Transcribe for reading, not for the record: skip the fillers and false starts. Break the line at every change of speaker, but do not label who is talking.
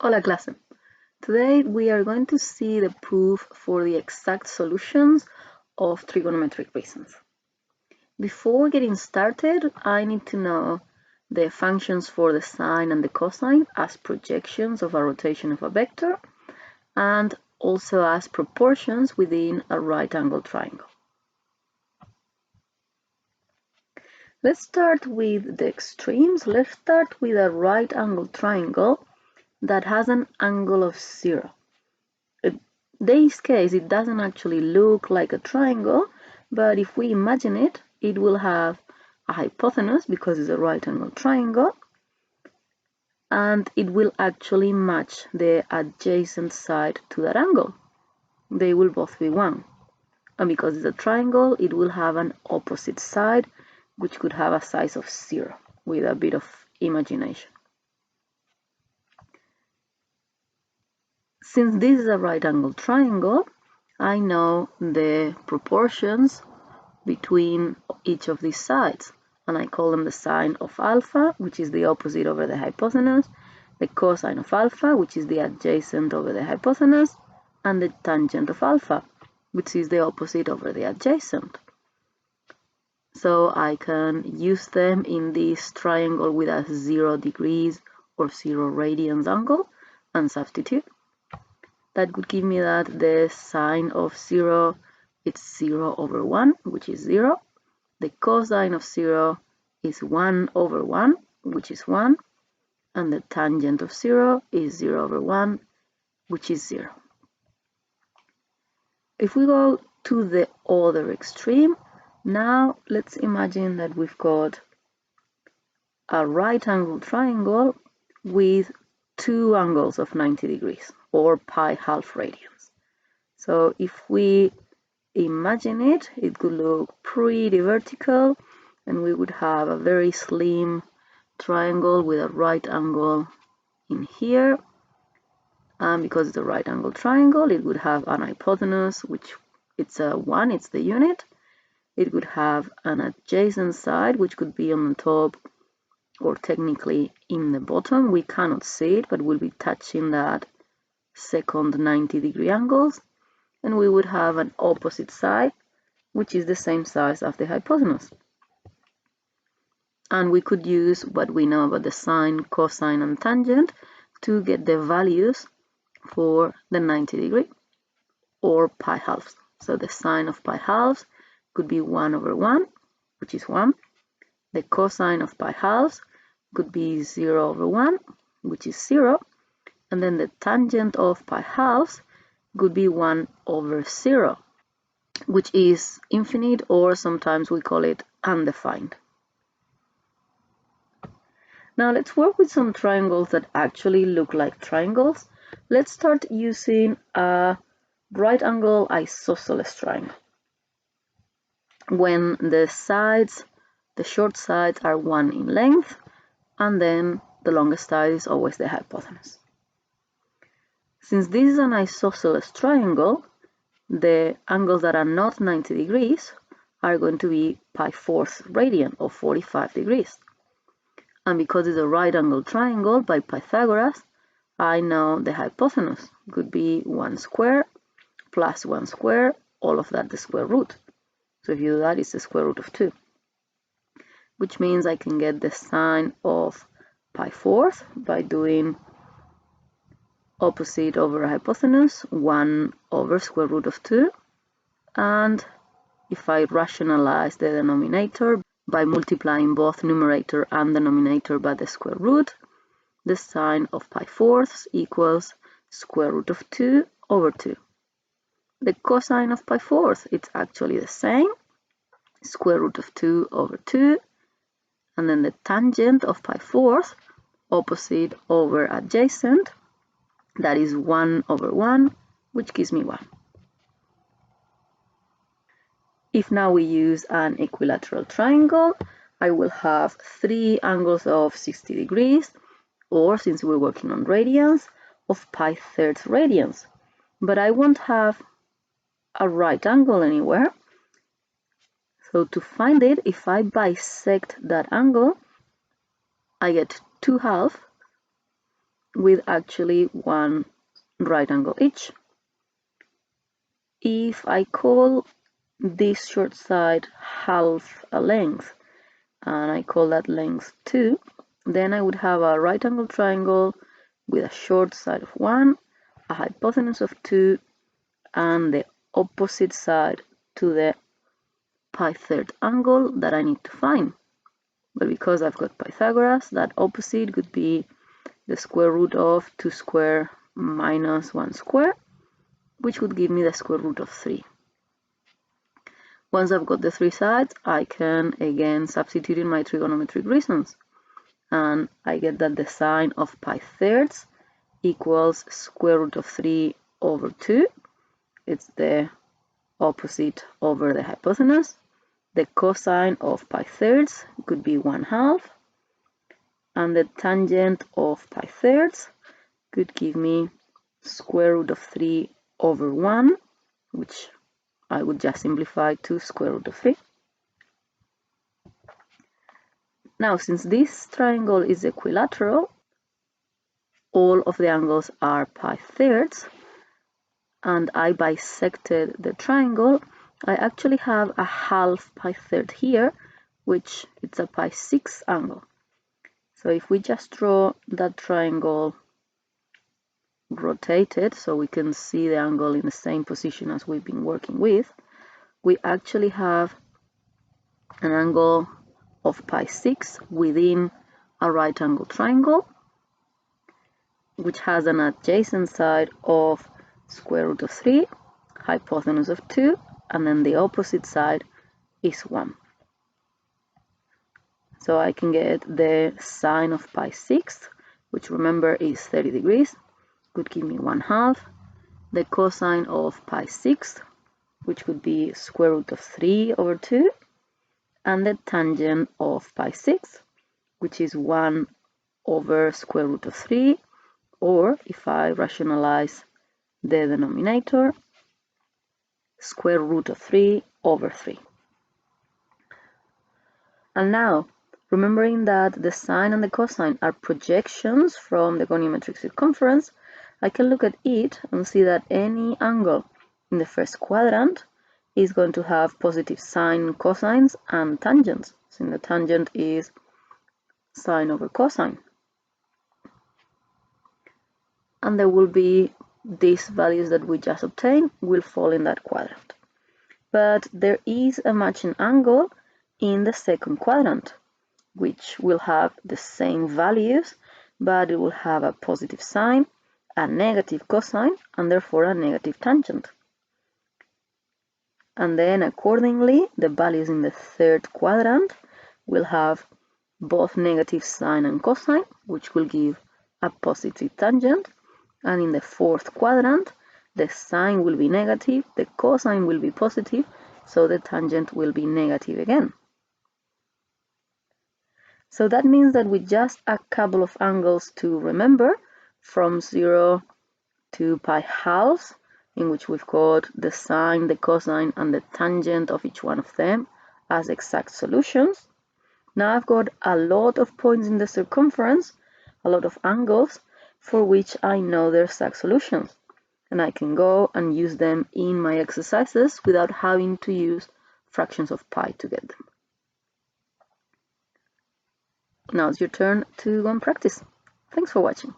Hola clase. Today we are going to see the proof for the exact solutions of trigonometric reasons. Before getting started, I need to know the functions for the sine and the cosine as projections of a rotation of a vector and also as proportions within a right angle triangle. Let's start with the extremes. Let's start with a right angle triangle that has an angle of 0. In this case, it doesn't actually look like a triangle, but if we imagine it, it will have a hypotenuse because it's a right angle triangle, and it will actually match the adjacent side to that angle. They will both be 1. And because it's a triangle, it will have an opposite side, which could have a size of 0 with a bit of imagination. Since this is a right angle triangle, I know the proportions between each of these sides, and I call them the sine of alpha, which is the opposite over the hypotenuse, the cosine of alpha, which is the adjacent over the hypotenuse, and the tangent of alpha, which is the opposite over the adjacent. So I can use them in this triangle with a 0 degrees or 0 radians angle and substitute. That would give me that the sine of 0, it's 0 over 1, which is 0. The cosine of 0 is 1 over 1, which is 1. And the tangent of 0 is 0 over 1, which is 0. If we go to the other extreme, now let's imagine that we've got a right angle triangle with two angles of 90 degrees, or pi half radians. So if we imagine it, it could look pretty vertical, and we would have a very slim triangle with a right angle in here. And because it's a right angle triangle, it would have an hypotenuse, which it's a 1, it's the unit. It would have an adjacent side, which could be on the top or technically in the bottom. We cannot see it, but we'll be touching that second 90-degree angles. And we would have an opposite side, which is the same size as the hypotenuse. And we could use what we know about the sine, cosine, and tangent to get the values for the 90 degree or pi halves. So the sine of pi halves could be 1 over 1, which is 1. The cosine of pi halves could be 0 over 1, which is 0. And then the tangent of pi halves could be 1 over 0, which is infinite, or sometimes we call it undefined. Now let's work with some triangles that actually look like triangles. Let's start using a right angle isosceles triangle, when the sides, the short sides are 1 in length, and then the longest side is always the hypotenuse. Since this is an isosceles triangle, the angles that are not 90 degrees are going to be pi fourth radian, or 45 degrees. And because it's a right angle triangle by Pythagoras, I know the hypotenuse could be 1 square plus 1 square, all of that the square root. So if you do that, it's the square root of 2, which means I can get the sine of pi fourth by doing opposite over hypotenuse, 1 over square root of 2. And if I rationalize the denominator by multiplying both numerator and denominator by the square root, the sine of pi fourths equals square root of 2 over 2. The cosine of pi fourth, it's actually the same, square root of 2 over 2. And then the tangent of pi fourth, opposite over adjacent, that is 1 over 1, which gives me 1. If now we use an equilateral triangle, I will have 3 angles of 60 degrees, or since we're working on radians, of pi third radians. But I won't have a right angle anywhere. So to find it, if I bisect that angle, I get 2 halves, with actually one right angle each. If I call this short side half a length, and I call that length 2, then I would have a right angle triangle with a short side of 1, a hypotenuse of 2, and the opposite side to the pi-third angle that I need to find. But because I've got Pythagoras, that opposite would be the square root of 2 squared minus 1 squared, which would give me the square root of 3. Once I've got the 3 sides, I can again substitute in my trigonometric reasons, and I get that the sine of pi-thirds equals square root of 3 over 2. It's the opposite over the hypotenuse. The cosine of pi-thirds could be 1/2, and the tangent of pi-thirds could give me square root of 3 over 1, which I would just simplify to square root of 3. Now, since this triangle is equilateral, all of the angles are pi-thirds, and I bisected the triangle, I actually have a half pi-third here, which it's a pi-6 angle. So if we just draw that triangle rotated so we can see the angle in the same position as we've been working with, we actually have an angle of pi-6 within a right angle triangle, which has an adjacent side of square root of 3, hypotenuse of 2, and then the opposite side is 1. So I can get the sine of pi-6, which remember is 30 degrees, could give me 1/2, the cosine of pi-6, which would be square root of 3 over 2, and the tangent of pi-6, which is 1 over square root of 3, or if I rationalize the denominator, square root of 3 over 3. And now, remembering that the sine and the cosine are projections from the goniometric circumference, I can look at it and see that any angle in the first quadrant is going to have positive sine, cosines, and tangents, since the tangent is sine over cosine. And there will be these values that we just obtained will fall in that quadrant. But there is a matching angle in the second quadrant, which will have the same values, but it will have a positive sine, a negative cosine, and therefore a negative tangent. And then accordingly, the values in the third quadrant will have both negative sine and cosine, which will give a positive tangent. And in the fourth quadrant, the sine will be negative, the cosine will be positive, so the tangent will be negative again. So that means that with just a couple of angles to remember, from 0 to pi-halves, in which we've got the sine, the cosine, and the tangent of each one of them as exact solutions, now I've got a lot of points in the circumference, a lot of angles, for which I know their exact solutions. And I can go and use them in my exercises without having to use fractions of pi to get them. Now it's your turn to go and practice. Thanks for watching.